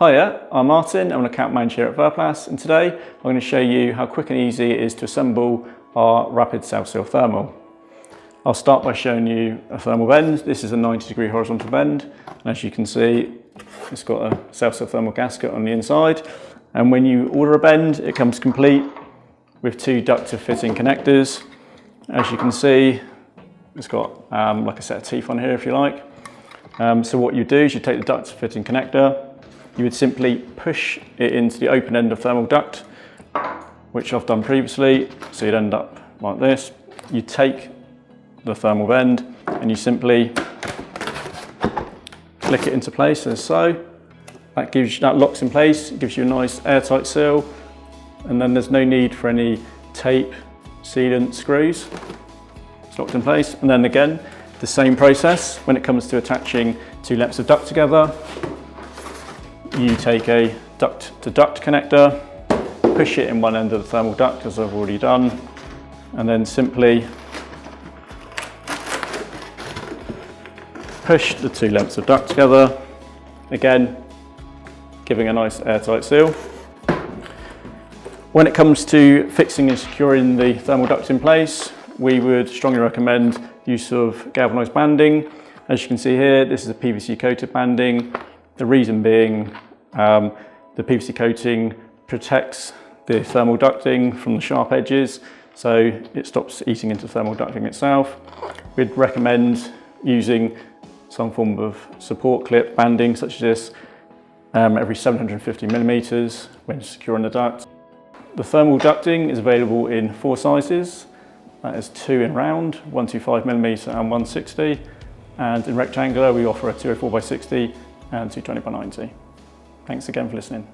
Hiya, I'm Martin, I'm an account manager here at Verplas, and today I'm going to show you how quick and easy it is to assemble our Rapid Self-Seal Thermal. I'll start by showing you a thermal bend. This is a 90-degree horizontal bend, and as you can see, it's got a self-seal thermal gasket on the inside, and when you order a bend, it comes complete with two ductive fitting connectors. As you can see, it's got like a set of teeth on here if you like. So what you do is you take the ductive fitting connector, you would simply push it into the open end of thermal duct, which I've done previously, so you'd end up like this. You take the thermal bend and you simply click it into place as so. That locks in place, it gives you a nice airtight seal, and then there's no need for any tape, sealant, screws. It's locked in place, and then again, the same process when it comes to attaching two lengths of duct together. You take a duct to duct connector, push it in one end of the thermal duct as I've already done, and then simply push the two lengths of duct together, again giving a nice airtight seal. When it comes to fixing and securing the thermal duct in place, we would strongly recommend use of galvanised banding. As you can see here, this is a PVC coated banding. The reason being the PVC coating protects the thermal ducting from the sharp edges, so it stops eating into thermal ducting itself. We'd recommend using some form of support clip banding such as this every 750 millimeters when securing the duct. The thermal ducting is available in 4 sizes. That is 2 in round, 125 millimeter and 160. And in rectangular, we offer a 204 by 60 and 220 by 90. Thanks again for listening.